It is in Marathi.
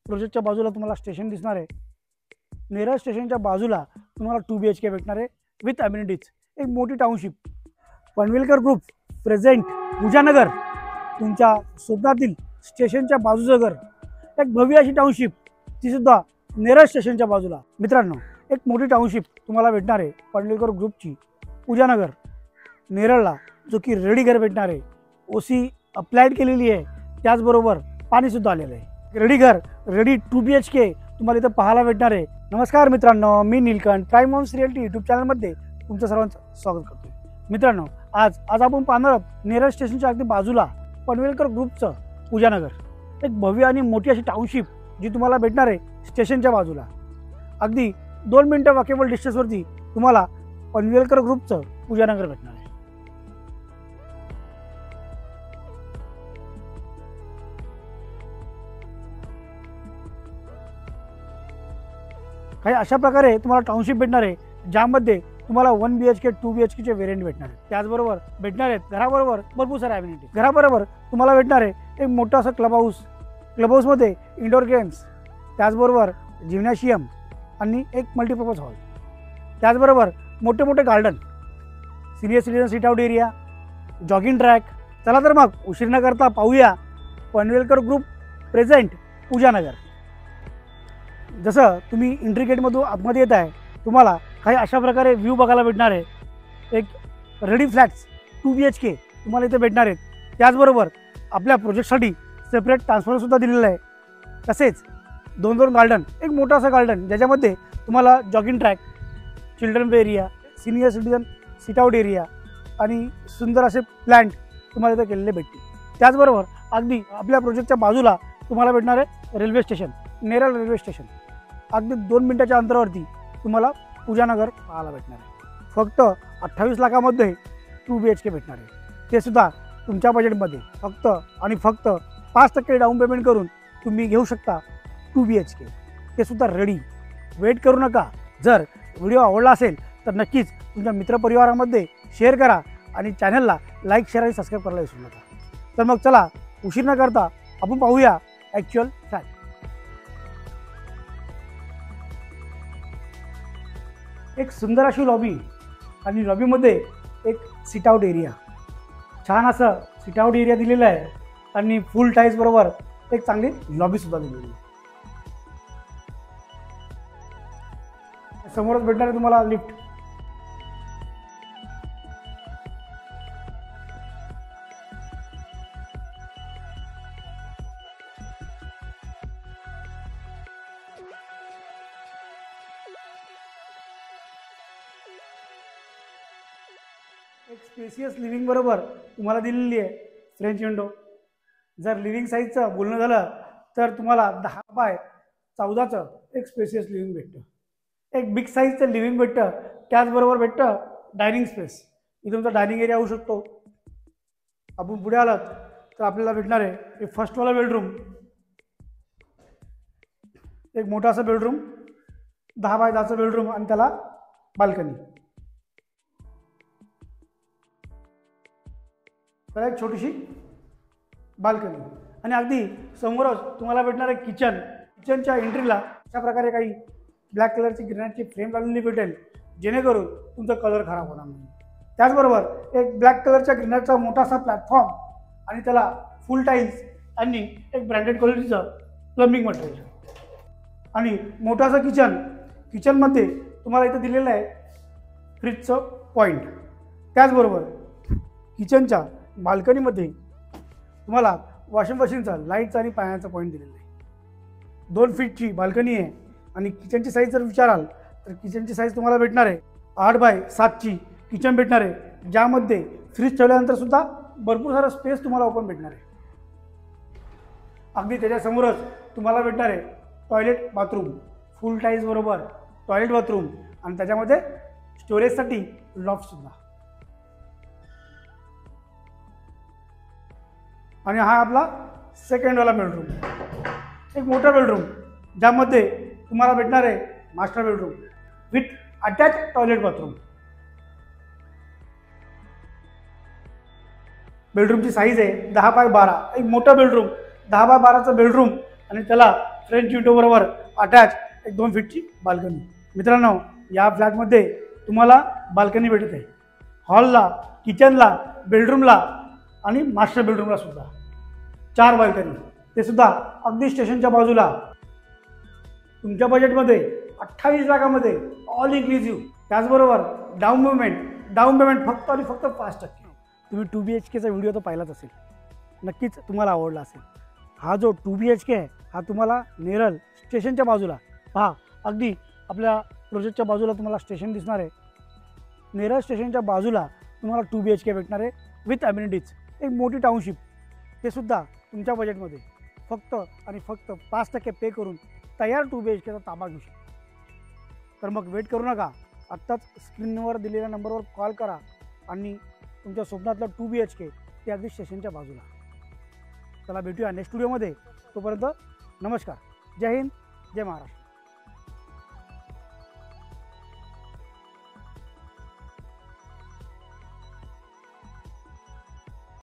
प्रोजेक्टच्या बाजूला तुम्हाला स्टेशन दिसणार आहे। नेरळ स्टेशनच्या बाजूला तुम्हाला 2 BHK भेटणार आहे विथ अम्युनिटीज। एक मोठी टाउनशिप, पनवेलकर ग्रुप प्रेझेंट पूजानगर, तुमच्या स्वप्नातील स्टेशनच्या बाजूचं घर, एक भव्य अशी टाउनशिप, ती सुद्धा नेरळ स्टेशनच्या बाजूला। मित्रांनो, एक मोठी टाउनशिप तुम्हाला भेटणार आहे पनवेलकर ग्रुपची पूजानगर नेरळला, जो की रेडी घर भेटणार आहे। ओसी अप्लाइड केलेली आहे, त्याचबरोबर पाणी सुद्धा आलेलं आहे। रेडी घर, रेडी 2 BHK तुम्हाला इथं पाहायला भेटणार आहे। नमस्कार मित्रांनो, मी Neelkanth prime homes realty YouTube चॅनलमध्ये तुमचं सर्वांचं स्वागत करतो। मित्रांनो, आज आपण पाहणार आहोत नेरळ स्टेशनच्या अगदी बाजूला पनवेलकर ग्रुपचं पूजानगर, एक भव्य आणि मोठी अशी टाउनशिप जी तुम्हाला भेटणार आहे स्टेशनच्या बाजूला। अगदी 2 मिनिटं वॉकेबल डिस्टन्सवरती तुम्हाला पनवेलकर ग्रुपचं पूजानगर भेटणार आहे। काही अशा प्रकारे तुम्हाला टाउनशिप भेटणार आहे, ज्यामध्ये तुम्हाला 1 BHK 2 BHK चे व्हेरियंट भेटणार आहेत। त्याचबरोबर भेटणार आहेत घराबरोबर भरपूर सारे अम्युनिटी। घराबरोबर तुम्हाला भेटणार आहे एक मोठा असा क्लब हाऊसमध्ये इंडोर गेम्स, त्याचबरोबर जिम्नॅशियम आणि एक मल्टीपर्पज हॉल, त्याचबरोबर मोठे मोठे garden, senior citizen seat out area, jogging track. चला तर मग उशीर न करता पाहूया पनवेलकर ग्रुप प्रेझेंट पूजानगर। जसं तुम्ही एंट्री गेटमधून आतमध्ये येत आहे, तुम्हाला काही अशा प्रकारे व्ह्यू बघायला भेटणार आहे। एक रेडी फ्लॅट्स 2 BHK तुम्हाला इथे भेटणार आहेत। त्याचबरोबर आपल्या प्रोजेक्टसाठी सेपरेट ट्रान्सफॉर्मरसुद्धा दिलेलं आहे। तसेच 2 गार्डन, एक मोठा असा गार्डन ज्याच्यामध्ये तुम्हाला jogging track, children play area, senior citizen seat out area आणि सुंदर असे प्लांट तुम्हाला इथे केलेले भेटतील। त्याचबरोबर अगदी आपल्या प्रोजेक्टच्या बाजूला तुम्हाला भेटणार आहे railway station, Neral railway station. अगदी 2 मिनिटाच्या अंतरावरती तुम्हाला पूजानगर पाहायला भेटणार आहे। फक्त 28 लाखामध्ये 2 BHK भेटणार आहे, ते सुद्धा तुमच्या बजेटमध्ये। फक्त आणि फक्त 5% डाऊन पेमेंट करून तुम्ही घेऊ शकता 2 BHK, ते सुद्धा रेडी। वेट करू नका। जर व्हिडिओ आवडला असेल तर नक्कीच तुमच्या मित्रपरिवारामध्ये शेअर करा आणि चॅनलला लाईक, शेअर आणि सबस्क्राईब करायला विसरू नका। तर मग चला उशीर न करता आपण पाहूया ॲक्च्युअल फॅक्ट। एक सुंदर अशी लॉबी आणि लॉबीमध्ये एक सीट आउट एरिया, छान असं सीट आउट एरिया दिलेला आहे आणि फुल टाईल्स बरोबर एक चांगली लॉबी सुद्धा दिलेली आहे। समोरच भेटणार आहे तुम्हाला लिफ्ट। एक स्पेसियस लिव्हिंग बरोबर तुम्हाला दिलेली आहे फ्रेंच विंडो। जर लिव्हिंग साईजचं बोलणं झालं तर तुम्हाला 10 बाय 14चं एक स्पेसियस लिव्हिंग भेटतं। एक बिग साईजचं लिव्हिंग भेटतं, त्याचबरोबर भेटतं डायनिंग स्पेस। इथे तुमचा डायनिंग एरिया होऊ शकतो। आपण पुढे आलात तर आपल्याला भेटणार आहे एक फर्स्टवाला बेडरूम, एक मोठा असा बेडरूम, 10 बाय 10चं बेडरूम आणि त्याला बाल्कनी। तर एक छोटीशी बाल्कनी आणि अगदी समोरच तुम्हाला भेटणार आहे किचन। किचनच्या एंट्रीला अशा प्रकारे काही ब्लॅक कलरची ग्रेनाइटची फ्रेम लागलेली भेटेल, जेणेकरून तुमचा कलर खराब होणार नाही। त्याचबरोबर एक ब्लॅक कलरच्या ग्रेनाइटचा मोठासा प्लॅटफॉर्म आणि त्याला फुल टाईल्स आणि एक ब्रँडेड क्वालिटीचं प्लंबिंग मटेरियल आणि मोठासा किचन। किचनमध्ये तुम्हाला इथं दिलेलं आहे फ्रीजचं पॉईंट। त्याचबरोबर किचनच्या बाल्कनीमध्ये तुम्हाला वॉशिंग मशीनचा, लाईटचा आणि पाण्याचा पॉईंट दिलेला आहे। 2 फीटची बाल्कनी आहे आणि किचनची साईज जर विचाराल तर किचनची साईज तुम्हाला भेटणार आहे 8 बाय 7ची किचन भेटणार आहे, ज्यामध्ये फ्रीज ठेवल्यानंतर सुद्धा भरपूर सारा स्पेस तुम्हाला ओपन भेटणार आहे। अगदी त्याच्यासमोरच तुम्हाला भेटणार आहे टॉयलेट बाथरूम, फुल टाईल्स बरोबर टॉयलेट बाथरूम आणि त्याच्यामध्ये स्टोरेजसाठी लॉफ्टसुद्धा। आणि हा आपला सेकंडवाला बेडरूम, एक मोठा बेडरूम, ज्यामध्ये तुम्हाला भेटणार आहे master bedroom with attach toilet bathroom. बेडरूमची साईज आहे 10 बाय 12, एक मोठा बेडरूम, 10 बाय 12चं बेडरूम आणि त्याला फ्रेंच विंडोबरोबर अटॅच एक 2 फीटची बाल्कनी. मित्रांनो, या फ्लॅटमध्ये तुम्हाला बाल्कनी भेटत आहे. हॉलला, किचनला, बेडरूमला आणि मास्टर बेडरूमला सुद्धा 4 बाल्कनी, ते सुद्धा अगदी स्टेशनच्या बाजूला. तुमच्या बजेटमध्ये 28 लाखामध्ये ऑल इन्क्लुझिव्ह. त्याचबरोबर डाऊन पेमेंट फक्त आणि फक्त 5%. तुम्ही 2 BHKचा व्हिडिओ तर पाहिलाच असेल, नक्कीच तुम्हाला आवडला असेल. हा जो 2 BHK आहे हा तुम्हाला नेरळ स्टेशनच्या बाजूला, पहा अगदी आपल्या प्रोजेक्टच्या बाजूला तुम्हाला स्टेशन दिसणार आहे. नेरळ स्टेशनच्या बाजूला तुम्हाला 2 BHK भेटणार आहे विथ अम्युनिटीज. एक मोठी टाउनशिप, ते सुद्धा तुमच्या बजेटमध्ये फक्त आणि फक्त 5% पे करून तयार 2 BHKचा ताबा घेऊ शकता. तर मग वेट करू नका, आत्ताच स्क्रीनवर दिलेल्या नंबरवर कॉल करा आणि तुमच्या स्वप्नातला 2 BHK ते अगदी स्टेशनच्या बाजूला. चला भेटूया नेक्स्ट व्हिडिओमध्ये. तोपर्यंत नमस्कार. जय हिंद, जय महाराष्ट्र.